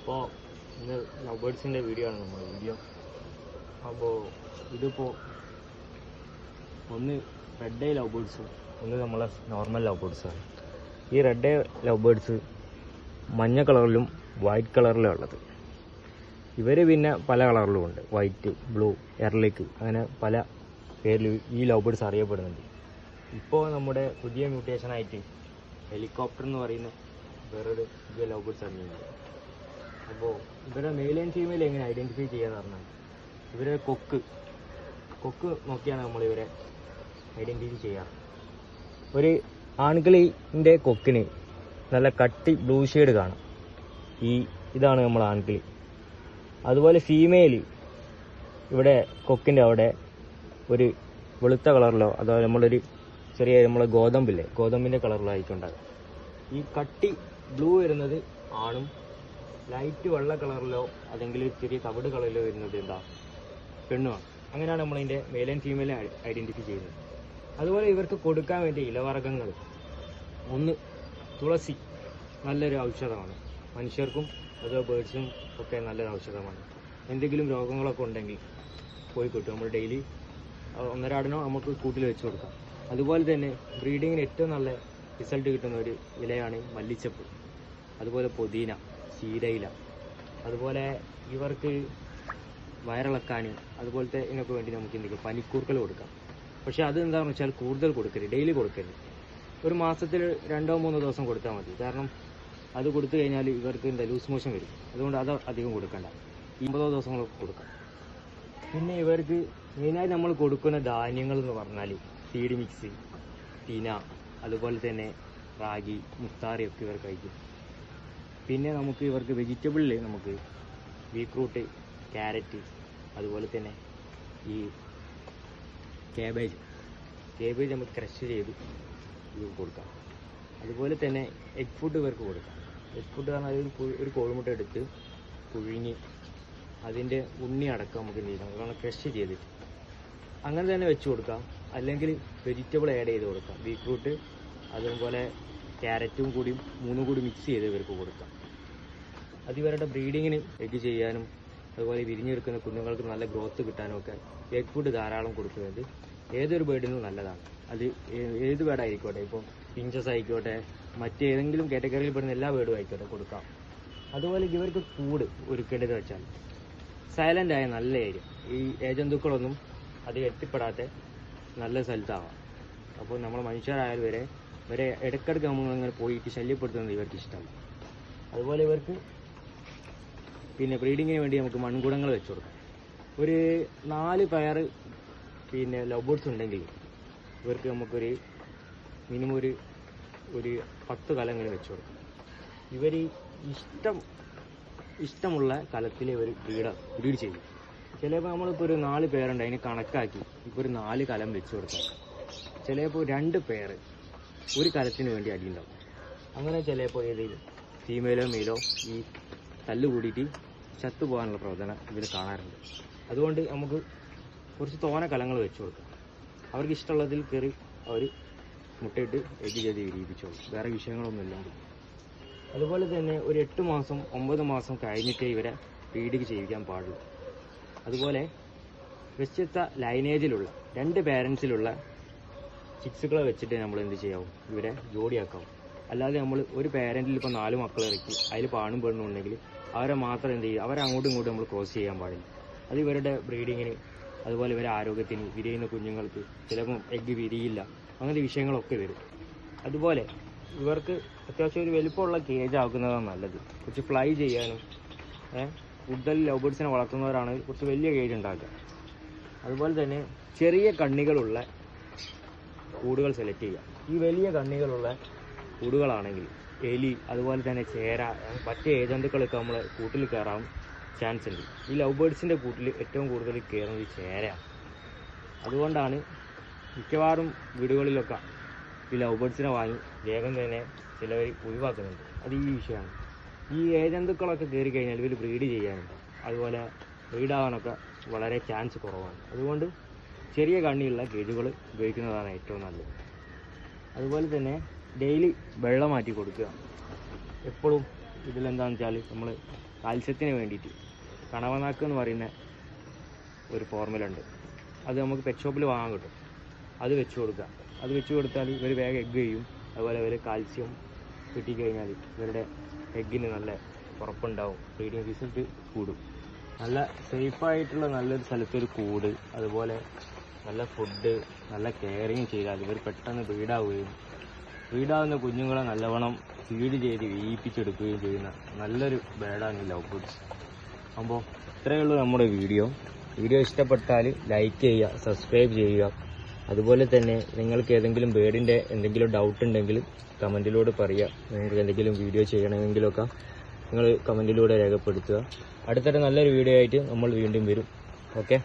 അപ്പോൾ ഇന്ന് love ബേർഡ്സിൻ്റെ video ആണ് നമ്മുടെ വീഡിയോ. അപ്പോൾ ഇതിപ്പോൾ ഒന്ന് റെഡ് ഐ ലവ് ബേർഡ്സും ഒന്ന് നമ്മളെ നോർമൽ ലവ് ബേർഡ്സാണ്. ഈ റെഡ് ഐ ലവ് ബേർഡ്സ് മഞ്ഞ കളറിലും വൈറ്റ് കളറിലും ഉള്ളത്. ഇവർ പിന്നെ പല കളറിലും ഉണ്ട്, വൈറ്റ്, ബ്ലൂ, എർലിക്ക്, അങ്ങനെ പല പേരിൽ ഈ ലവ് ബേർഡ്സ് അറിയപ്പെടുന്നുണ്ട്. ഇപ്പോൾ നമ്മുടെ പുതിയ മ്യൂട്ടേഷനായിട്ട് ഹെലികോപ്റ്റർ എന്ന് പറയുന്ന വേറൊരു പുതിയ ലവ് ബേർഡ്സ് ഇറങ്ങിയിട്ടുണ്ട്. അപ്പോൾ ഇവരെ മെയിൽ ആൻഡ് ഫീമെയിൽ എങ്ങനെ ഐഡൻറ്റിഫൈ ചെയ്യാന്ന് പറഞ്ഞാൽ ഇവരെ കൊക്ക് നോക്കിയാണ് നമ്മൾ ഇവരെ ഐഡൻറ്റിഫൈ ചെയ്യാറ്. ഒരു ആൺകിളിൻ്റെ കൊക്കിന് നല്ല കട്ടി ബ്ലൂ ഷെയ്ഡ് കാണാം. ഇതാണ് നമ്മൾ ആൺകിളി. അതുപോലെ ഫീമെയിൽ ഇവിടെ കൊക്കിൻ്റെ അവിടെ ഒരു വെളുത്ത കളറിലോ അതോ നമ്മളൊരു ചെറിയ നമ്മളെ ഗോതമ്പിൻ്റെ കളറിലോ ആയിരിക്കും ഉണ്ടാകുക. ഈ കട്ടി ബ്ലൂ വരുന്നത് ആണും ലൈറ്റ് വെള്ള കളറിലോ അല്ലെങ്കിൽ ചെറിയ തവിട് കളറിലോ വരുന്നത് പെണ്ണുമാണ്. അങ്ങനെയാണ് നമ്മളതിൻ്റെ മെയിൽ ആൻഡ് ഫീമെയിലെ ഐഡൻറ്റിഫൈ ചെയ്യുന്നത്. അതുപോലെ ഇവർക്ക് കൊടുക്കാൻ വേണ്ടി ഇലവർഗ്ഗങ്ങൾ, ഒന്ന് തുളസി നല്ലൊരു ഔഷധമാണ്, മനുഷ്യർക്കും അതുപോലെ ബേർഡ്സും ഒക്കെ നല്ലൊരു ഔഷധമാണ്. എന്തെങ്കിലും രോഗങ്ങളൊക്കെ ഉണ്ടെങ്കിൽ പോയി കിട്ടും. നമ്മൾ ഡെയിലി ഒന്നരാടനോ നമുക്ക് കൂട്ടിൽ വെച്ച് കൊടുക്കാം. അതുപോലെ തന്നെ ബ്രീഡിങ്ങിന് ഏറ്റവും നല്ല റിസൾട്ട് കിട്ടുന്ന ഒരു ഇലയാണ് മല്ലിച്ചപ്പ്, അതുപോലെ പുതിന, ചീരയില. അതുപോലെ ഇവർക്ക് വയറിളക്കാൻ അതുപോലത്തെ ഇതിനൊക്കെ വേണ്ടി നമുക്ക് എന്തെങ്കിലും പനിക്കൂർക്കൽ കൊടുക്കാം. പക്ഷേ അത് എന്താണെന്ന് വെച്ചാൽ കൂടുതൽ കൊടുക്കരുത്, ഡെയിലി കൊടുക്കരുത്. ഒരു മാസത്തിൽ 2-3 ദിവസം കൊടുത്താൽ മതി. കാരണം അത് കൊടുത്തു കഴിഞ്ഞാൽ ഇവർക്ക് ലൂസ് മോഷൻ വരും. അതുകൊണ്ട് അത് അധികം കൊടുക്കണ്ട, 50 ദിവസങ്ങളൊക്കെ കൊടുക്കാം. പിന്നെ ഇവർക്ക് മെയിനായി നമ്മൾ കൊടുക്കുന്ന ധാന്യങ്ങൾ എന്ന് പറഞ്ഞാൽ സീഡ് മിക്സ്, തിന, അതുപോലെ തന്നെ റാഗി, മുത്താറിയൊക്കെ ഇവർ കഴിക്കും. പിന്നെ നമുക്ക് ഇവർക്ക് വെജിറ്റബിളിൽ നമുക്ക് ബീറ്റ്റൂട്ട്, ക്യാരറ്റ്, അതുപോലെ തന്നെ ഈ കേബേജ് നമുക്ക് ക്രഷ് ചെയ്ത് ഇവർക്ക് കൊടുക്കാം. അതുപോലെ തന്നെ എഗ് ഫുഡ് ഇവർക്ക് കൊടുക്കാം. എഗ് ഫുഡ് പറഞ്ഞാൽ ഒരു കോഴിമുട്ട എടുത്ത് പുഴുങ്ങി അതിൻ്റെ ഉണ്ണി അടക്കം നമുക്ക് എന്ത് ചെയ്യണം, കാരണം ക്രഷ് ചെയ്തിട്ട് അങ്ങനെ തന്നെ വെച്ച് കൊടുക്കാം. അല്ലെങ്കിൽ വെജിറ്റബിൾ ആഡ് ചെയ്ത് കൊടുക്കാം. ബീറ്റ്റൂട്ട് അതുപോലെ ക്യാരറ്റും കൂടി 3 കൂടി മിക്സ് ചെയ്ത് ഇവർക്ക് കൊടുക്കാം. അത് ഇവരുടെ ബ്രീഡിങ്ങിന് എഗ് ചെയ്യാനും അതുപോലെ വിരിഞ്ഞെടുക്കുന്ന കുഞ്ഞുങ്ങൾക്ക് നല്ല ഗ്രോത്ത് കിട്ടാനും ഒക്കെ എഗ് ഫുഡ് ധാരാളം കൊടുക്കുന്നത് ഏതൊരു ബേർഡിനും നല്ലതാണ്. അത് ഏത് ബേർഡായിക്കോട്ടെ, ഇപ്പോൾ പിഞ്ചസ് ആയിക്കോട്ടെ, മറ്റേതെങ്കിലും കാറ്റഗറിയിൽ പെടുന്ന എല്ലാ ബേർഡും ആയിക്കോട്ടെ കൊടുക്കാം. അതുപോലെ ഇവർക്ക് കൂട് ഒരുക്കേണ്ടത് വെച്ചാൽ സൈലൻ്റ് ആയ നല്ല ഏരിയ, ഈ ഏജന്തുക്കളൊന്നും അത് എത്തിപ്പെടാത്ത നല്ല സ്ഥലത്താവാം. അപ്പോൾ നമ്മൾ മനുഷ്യരായാലും വരെ ഇടയ്ക്കിടയ്ക്ക് നമ്മളിങ്ങനെ പോയിട്ട് ശല്യപ്പെടുത്തുന്നത് ഇവർക്ക് ഇഷ്ടമല്ല. അതുപോലെ ഇവർക്ക് പിന്നെ ബ്രീഡിങ്ങിന് വേണ്ടി നമുക്ക് മൺകുടങ്ങൾ വെച്ച് കൊടുക്കാം. ഒരു 4 പെയർ പിന്നെ ലവ് ബേർഡ്സ് ഉണ്ടെങ്കിൽ ഇവർക്ക് നമുക്കൊരു മിനിമം ഒരു 10 കലങ്ങൾ വെച്ച് കൊടുക്കാം. ഇവർ ഇഷ്ടമുള്ള കലത്തിൽ ഇവർ ബ്രീഡ് ചെയ്യും. ചിലപ്പോൾ നമ്മളിപ്പോൾ ഒരു 4 പേരുണ്ട്, അതിന് കണക്കാക്കി ഇപ്പോൾ ഒരു 4 കലം വെച്ച് കൊടുക്കാം. ചിലപ്പോൾ 2 പേർ ഒരു കലത്തിന് വേണ്ടി അടിയുണ്ടാവും. അങ്ങനെ ചിലപ്പോൾ ഏതെങ്കിലും ഫീമെയിലോ മെയിലോ ഈ തല്ല് കൂടിയിട്ട് ചത്തുപോകാനുള്ള പ്രവചനം ഇവർ കാണാറുണ്ട്. അതുകൊണ്ട് നമുക്ക് കുറച്ച് തോന കലങ്ങൾ വെച്ച് കൊടുക്കാം. അവർക്ക് ഇഷ്ടമുള്ളതിൽ കയറി അവർ മുട്ടയിട്ട് എഗ് ചെയ്ത് വിരിയിപ്പിച്ചോളും, വേറെ വിഷയങ്ങളൊന്നുമില്ലെങ്കിൽ. അതുപോലെ തന്നെ ഒരു 8 മാസം 9 മാസം കഴിഞ്ഞിട്ടേ ഇവരെ ബ്രീഡിങ് ചെയ്യിക്കാൻ പാടുള്ളൂ. അതുപോലെ വ്യത്യസ്ത ലൈനേജിലുള്ള 2 പേരൻസിലുള്ള ചിക്സുകളെ വെച്ചിട്ട് നമ്മൾ എന്ത് ചെയ്യാവും, ഇവരെ ജോഡിയാക്കാവും. അല്ലാതെ നമ്മൾ ഒരു പേരൻറ്റിൽ ഇപ്പോൾ 4 മക്കളെ ഇറക്കി അതിൽ പാണും പെണ്ണും ഉണ്ടെങ്കിൽ അവരെ മാത്രം എന്ത് ചെയ്യും, അവരെ അങ്ങോട്ടും ഇങ്ങോട്ടും നമ്മൾ ക്രോസ് ചെയ്യാൻ പാടില്ല. അത് ഇവരുടെ ബ്രീഡിങ്ങിന് അതുപോലെ ഇവരുടെ ആരോഗ്യത്തിന്, വിരിയുന്ന കുഞ്ഞുങ്ങൾക്ക് ചിലപ്പം എഗ്ഗ് വിരിയില്ല, അങ്ങനത്തെ വിഷയങ്ങളൊക്കെ വരും. അതുപോലെ ഇവർക്ക് അത്യാവശ്യം ഒരു വലുപ്പമുള്ള കേജ് ആക്കുന്നതാണ് നല്ലത്. കുറച്ച് ഫ്ലൈ ചെയ്യാനും കൂടുതൽ ലവ് ബേർഡ്സിനെ വളർത്തുന്നവരാണ് കുറച്ച് വലിയ കേജ് ഉണ്ടാക്കുക. അതുപോലെ തന്നെ ചെറിയ കണ്ണികളുള്ള കൂടുകൾ സെലക്ട് ചെയ്യുക. ഈ വലിയ കണ്ണികളുള്ള കൂടുകളാണെങ്കിൽ എലി അതുപോലെ തന്നെ ചേര മറ്റേ ഏജന്തുക്കളൊക്കെ നമ്മളെ കൂട്ടിൽ കയറാൻ ചാൻസ് ഉണ്ട്. ഈ ലവ് ബേർഡ്സിൻ്റെ കൂട്ടിൽ ഏറ്റവും കൂടുതൽ കയറുന്നത് ചേരയാണ്. അതുകൊണ്ടാണ് മിക്കവാറും വീടുകളിലൊക്കെ ഈ ലവ് ബേർഡ്സിനെ വാങ്ങി വേഗം തന്നെ ചിലവർ ഒഴിവാക്കുന്നുണ്ട്. അത് ഈ വിഷയമാണ്. ഈ ഏജന്തുക്കളൊക്കെ കയറി കഴിഞ്ഞാൽ ഇവർ ബ്രീഡ് ചെയ്യാനും അതുപോലെ ബ്രീഡാവാനൊക്കെ വളരെ ചാൻസ് കുറവാണ്. അതുകൊണ്ട് ചെറിയ കണ്ണിയുള്ള കേജുകൾ ഉപയോഗിക്കുന്നതാണ് ഏറ്റവും നല്ലത്. അതുപോലെ തന്നെ ഡെയിലി വെള്ളം മാറ്റി കൊടുക്കുക. എപ്പോഴും ഇതിലെന്താണെന്ന് വെച്ചാൽ നമ്മൾ കാൽസ്യത്തിന് വേണ്ടിയിട്ട് കണവനാക്ക് എന്ന് പറയുന്ന ഒരു ഫോർമുല ഉണ്ട്. അത് നമുക്ക് പെറ്റ് ഷോപ്പിൽ വാങ്ങാൻ കിട്ടും. അത് വെച്ച് കൊടുക്കുക. അത് വെച്ച് കൊടുത്താൽ ഇവർ വേഗം എഗ്ഗ് ചെയ്യും. അതുപോലെ ഇവർ കാൽസ്യം കിട്ടിക്കഴിഞ്ഞാൽ ഇവരുടെ എഗ്ഗിന് നല്ല ഉറപ്പുണ്ടാവും, ബ്രീഡിങ് റിസൾട്ട് കൂടും. നല്ല സേഫായിട്ടുള്ള നല്ലൊരു സ്ഥലത്തൊരു കൂട്, അതുപോലെ നല്ല ഫുഡ്, നല്ല കെയറിങ് ചെയ്താൽ ഇവർ പെട്ടെന്ന് ബ്രീഡാവുന്ന കുഞ്ഞുങ്ങളെ നല്ലവണ്ണം ഫീഡ് ചെയ്ത് വീയിപ്പിച്ചെടുക്കുകയും ചെയ്യുന്ന നല്ലൊരു ബേഡാണ് ഈ ലവ് ബേർഡ്സ്. അപ്പോൾ ഇത്രയേ ഉള്ളൂ നമ്മുടെ വീഡിയോ ഇഷ്ടപ്പെട്ടാൽ ലൈക്ക് ചെയ്യുക, സബ്സ്ക്രൈബ് ചെയ്യുക. അതുപോലെ തന്നെ നിങ്ങൾക്ക് ഏതെങ്കിലും ബേഡിൻ്റെ എന്തെങ്കിലും ഡൗട്ട് ഉണ്ടെങ്കിൽ കമൻറ്റിലൂടെ പറയുക. നിങ്ങൾക്ക് എന്തെങ്കിലും വീഡിയോ ചെയ്യണമെങ്കിലൊക്കെ നിങ്ങൾ കമൻറ്റിലൂടെ രേഖപ്പെടുത്തുക. അടുത്തൊരു നല്ലൊരു വീഡിയോ ആയിട്ട് നമ്മൾ വീണ്ടും വരും. ഓക്കെ.